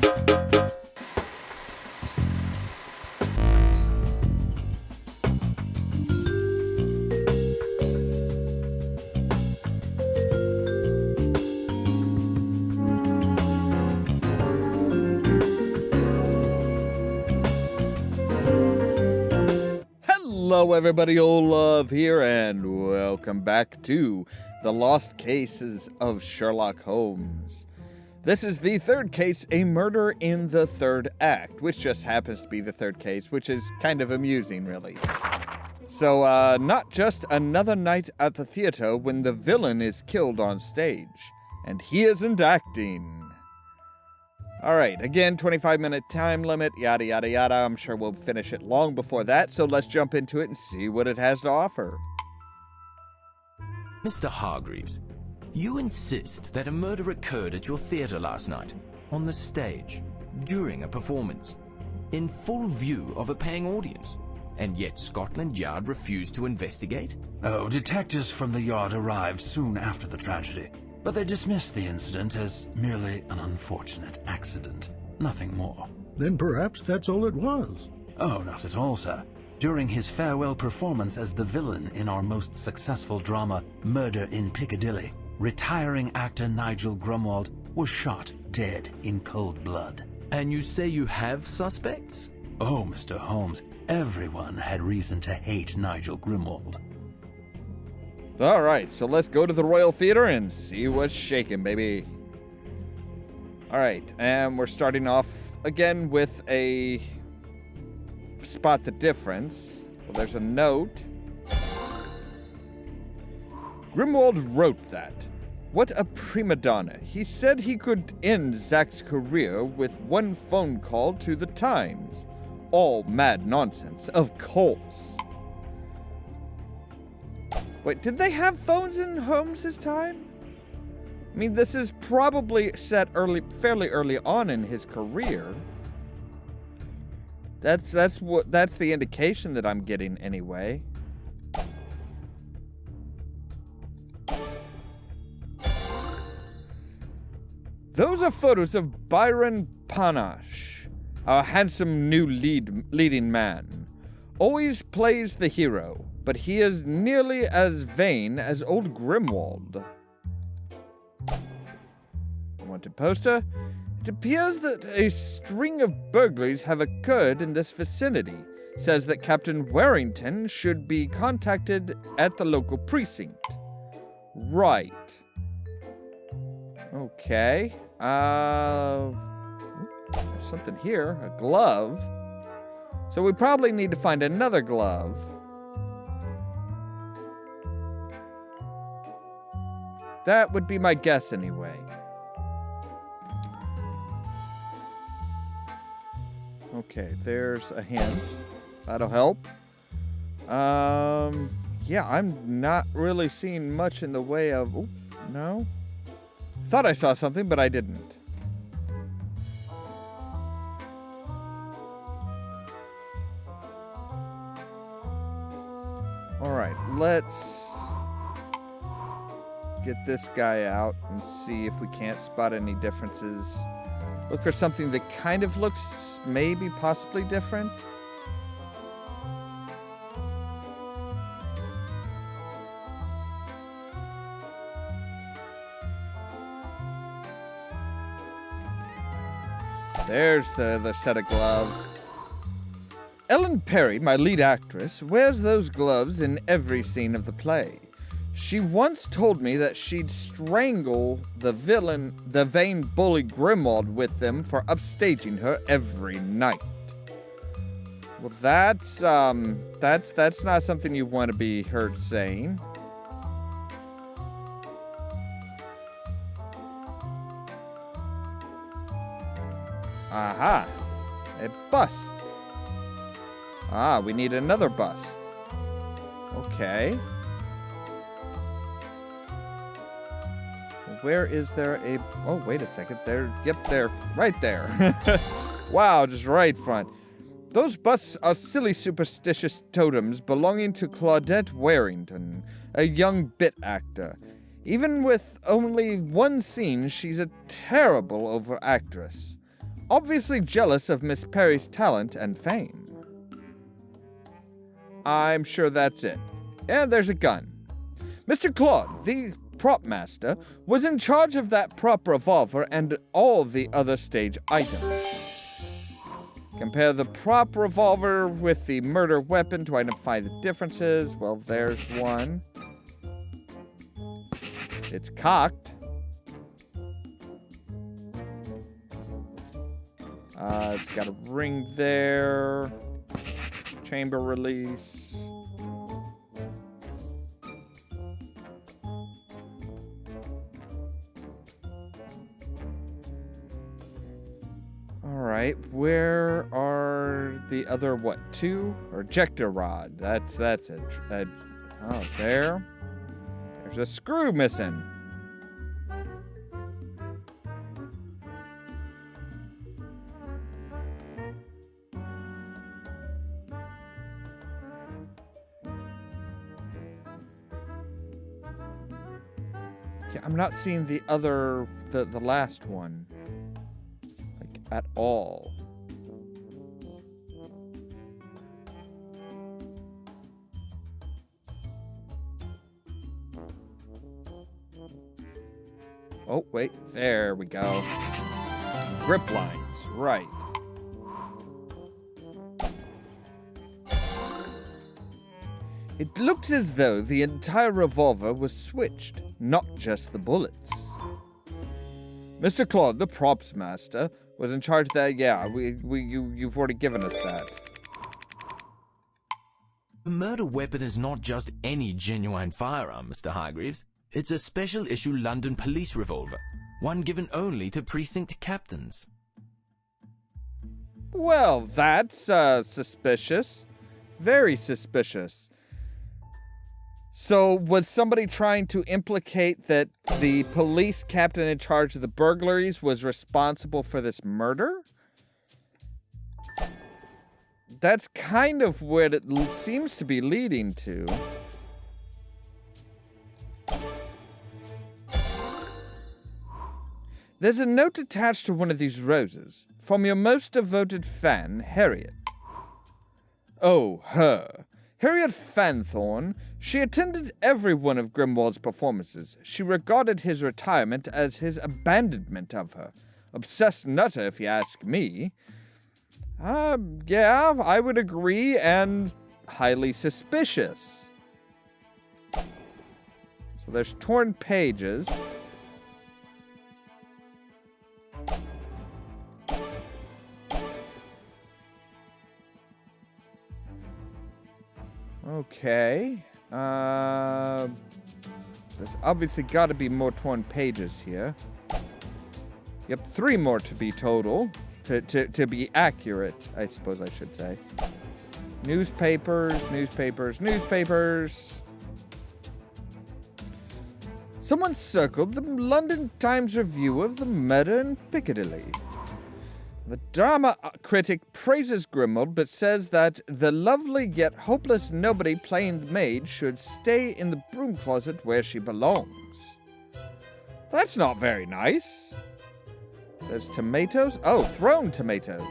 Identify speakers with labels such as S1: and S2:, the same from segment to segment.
S1: Hello everybody, Ollamh here, and welcome back to The Lost Cases of Sherlock Holmes. This is the third case, a murder in the third act, which just happens to be the third case, which is kind of amusing, really. So, not just another night at the theater when the villain is killed on stage, and he isn't acting. Alright, again, 25-minute time limit, yada yada yada. I'm sure we'll finish it long before that, so let's jump into it and see what it has to offer.
S2: Mr. Hargreaves, you insist that a murder occurred at your theater last night, on the stage, during a performance, in full view of a paying audience, and yet Scotland Yard refused to investigate?
S3: Oh, detectives from the Yard arrived soon after the tragedy, but they dismissed the incident as merely an unfortunate accident, nothing more.
S4: Then perhaps that's all it was.
S3: Oh, not at all, sir. During his farewell performance as the villain in our most successful drama, Murder in Piccadilly, retiring actor Nigel Grumwald was shot dead in cold blood.
S2: And you say you have suspects?
S3: Oh, Mr. Holmes, everyone had reason to hate Nigel Grumwald.
S1: Alright, so let's go to the Royal Theatre and see what's shaking, baby. Alright, and we're starting off again with a spot the difference. Well, there's a note. Grumwald wrote that. What a prima donna. He said he could end Zach's career with one phone call to the Times. All mad nonsense, of course. Wait, did they have phones in Holmes' time? I mean, this is probably set fairly early on in his career. That's the indication that I'm getting anyway. Those are photos of Byron Panache, our handsome new leading man. Always plays the hero, but he is nearly as vain as old Grumwald. Wanted poster. It appears that a string of burglaries have occurred in this vicinity. Says that Captain Warrington should be contacted at the local precinct. Right. Okay. There's something here. A glove. So we probably need to find another glove. That would be my guess anyway. Okay, there's a hint. That'll help. Yeah, I'm not really seeing much in the way of... Oh, no. Thought I saw something, but I didn't. Alright, let's get this guy out and see if we can't spot any differences. Look for something that kind of looks maybe possibly different. There's the other set of gloves. Ellen Perry, my lead actress, wears those gloves in every scene of the play. She once told me that she'd strangle the vain bully Grumwald with them for upstaging her every night. Well, that's not something you want to be heard saying. Aha! A bust. Ah, we need another bust. Okay. Where is there a... Oh, wait a second. There. Yep, there. Right there. Wow, just right front. Those busts are silly superstitious totems belonging to Claudette Warrington, a young bit actor. Even with only one scene, she's a terrible over-actress. obviously jealous of Miss Perry's talent and fame. I'm sure that's it. And there's a gun. Mr. Claude, the prop master, was in charge of that prop revolver and all the other stage items. Compare the prop revolver with the murder weapon to identify the differences. Well, there's one. It's cocked. It's got a ring there. Chamber release. Alright, where are the other, what, two? Or ejector rod. That's it. Oh, there. There's a screw missing. Yeah, I'm not seeing the other, the last one. Like, at all. Oh, wait, there we go. Grip lines, right. It looked as though the entire revolver was switched, not just the bullets. Mr. Claude, the props master, was in charge of that. Yeah, you've already given us that.
S2: The murder weapon is not just any genuine firearm, Mr. Hargreaves. It's a special issue London police revolver, one given only to precinct captains.
S1: Well, that's suspicious. Very suspicious. So, was somebody trying to implicate that the police captain in charge of the burglaries was responsible for this murder? That's kind of what it seems to be leading to. There's a note attached to one of these roses from your most devoted fan, Harriet. Oh, her. Harriet Fanthorne. She attended every one of Grimwald's performances. She regarded his retirement as his abandonment of her. Obsessed nutter, if you ask me. Yeah, I would agree, and highly suspicious. So there's torn pages. Okay. There's obviously got to be more torn pages here. Yep, 3 more to be total. To be accurate, I suppose I should say. Newspapers, newspapers, newspapers. Someone circled the London Times review of the murder in Piccadilly. The drama critic praises Grimwald, but says that the lovely yet hopeless nobody playing the maid should stay in the broom closet where she belongs. That's not very nice. There's tomatoes. Oh, thrown tomatoes.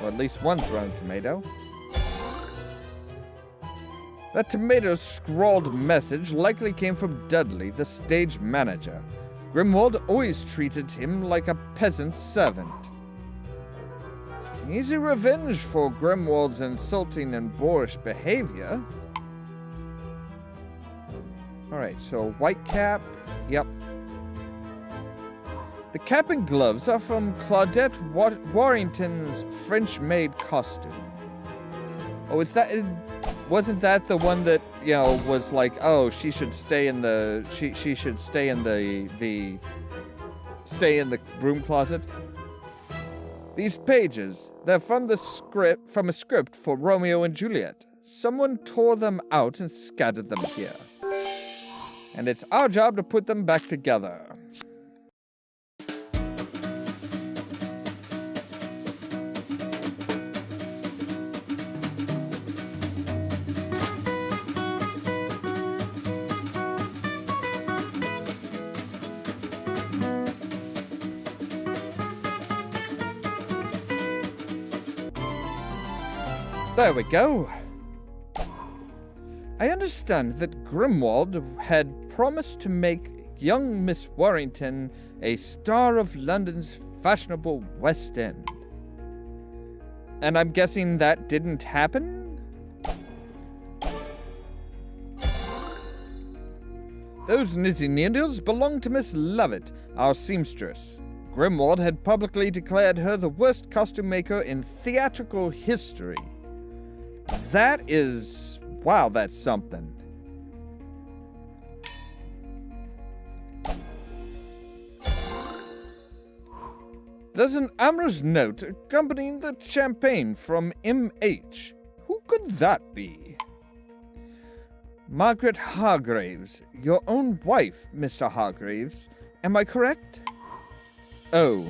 S1: Or at least one thrown tomato. That tomato scrawled message likely came from Dudley, the stage manager. Grimwald always treated him like a peasant servant. Easy revenge for Grimwald's insulting and boorish behavior. Alright, so white cap. Yep. The cap and gloves are from Claudette Warrington's French-made costume. Oh, wasn't that the one that, you know, was like, oh, she should stay in the, she should stay in the broom closet? These pages, they're from a script for Romeo and Juliet. Someone tore them out and scattered them here. And it's our job to put them back together. There we go. I understand that Grimwald had promised to make young Miss Warrington a star of London's fashionable West End. And I'm guessing that didn't happen? Those knitting needles belonged to Miss Lovett, our seamstress. Grimwald had publicly declared her the worst costume maker in theatrical history. That is... wow, that's something. There's an amorous note accompanying the champagne from M.H. Who could that be? Margaret Hargraves, your own wife, Mr. Hargraves. Am I correct? Oh,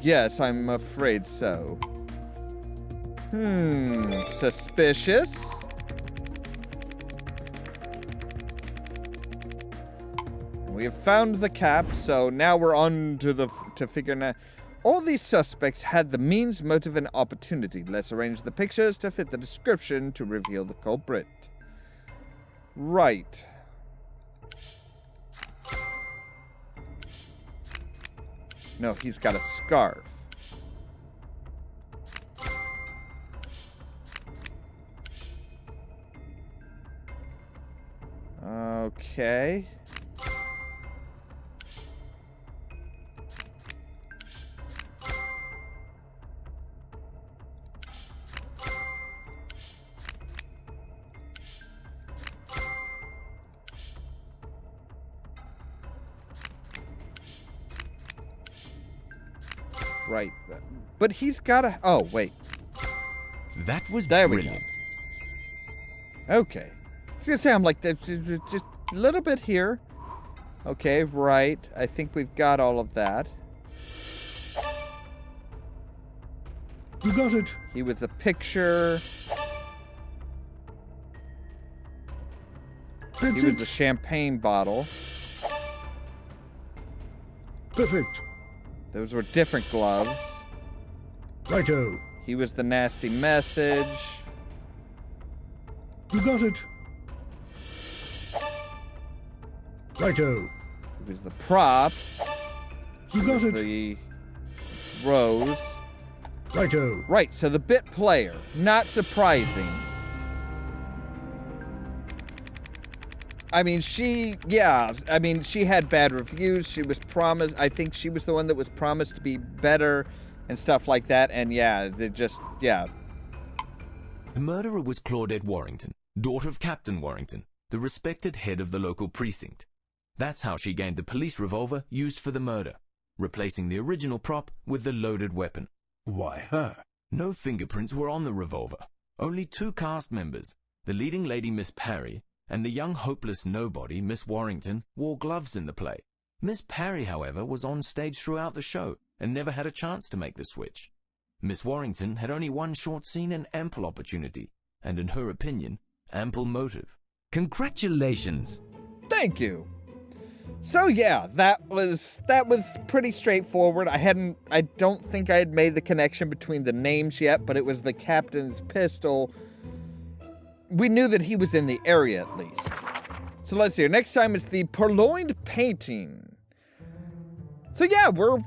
S1: yes, I'm afraid so. Suspicious? We have found the cap, so now we're on to figuring out. All these suspects had the means, motive, and opportunity. Let's arrange the pictures to fit the description to reveal the culprit. Right. No, he's got a scarf. Okay. Right. But he's got a... oh, wait.
S2: That was
S1: there
S2: brilliant.
S1: We go. Okay. I was gonna say, I'm like, just a little bit here. Okay, right. I think we've got all of that.
S4: You got it.
S1: He was the picture.
S4: That's
S1: He was
S4: it.
S1: the champagne bottle.
S4: Perfect.
S1: Those were different gloves.
S4: Righto.
S1: He was the nasty message.
S4: You got it. Righto.
S1: He was the prop.
S4: You
S1: He
S4: got
S1: was
S4: it.
S1: the rose.
S4: Righto.
S1: Right, so the bit player. Not surprising. I mean, she had bad reviews. She was promised, I think she was the one that was promised to be better and stuff like that. And yeah,
S2: The murderer was Claudette Warrington, daughter of Captain Warrington, the respected head of the local precinct. That's how she gained the police revolver used for the murder, replacing the original prop with the loaded weapon.
S3: Why her?
S2: No fingerprints were on the revolver. Only two cast members, the leading lady Miss Parry and the young hopeless nobody Miss Warrington, wore gloves in the play. Miss Parry, however, was on stage throughout the show and never had a chance to make the switch. Miss Warrington had only one short scene and ample opportunity, and in her opinion, ample motive.
S5: Congratulations!
S1: Thank you. So yeah, that was pretty straightforward. I don't think I had made the connection between the names yet, but it was the captain's pistol. We knew that he was in the area at least. So let's see. Next time is the purloined painting. So yeah, we're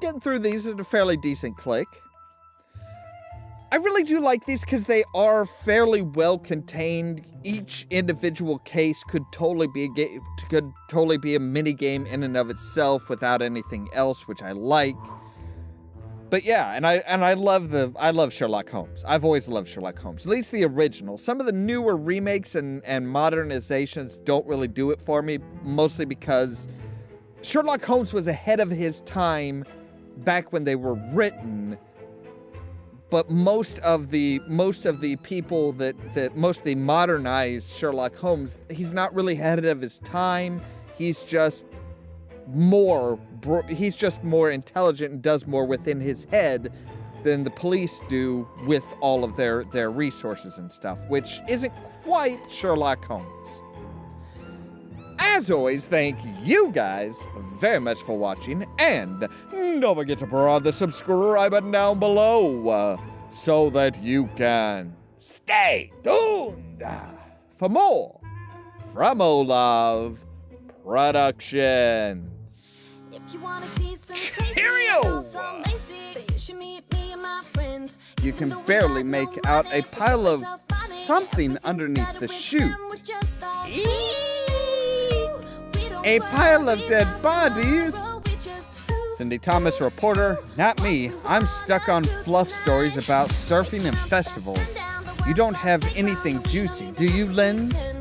S1: getting through these at a fairly decent click. I really do like these because they are fairly well contained. Each individual case could totally be a mini game in and of itself without anything else, which I like. But yeah, and I love Sherlock Holmes. I've always loved Sherlock Holmes, at least the original. Some of the newer remakes and modernizations don't really do it for me, mostly because Sherlock Holmes was ahead of his time back when they were written. But most of the people that mostly modernized Sherlock Holmes, he's not really ahead of his time. He's just more intelligent and does more within his head than the police do with all of their resources and stuff, which isn't quite Sherlock Holmes. As always, thank you guys very much for watching, and don't forget to press the subscribe button down below. so that you can stay tuned for more from Ollamh Productions.
S6: If you wanna see some
S1: Cheerio! You can barely make out a pile of something underneath the chute. A pile of dead bodies. Cindy Thomas, reporter, not me. I'm stuck on fluff stories about surfing and festivals. You don't have anything juicy, do you, Linz?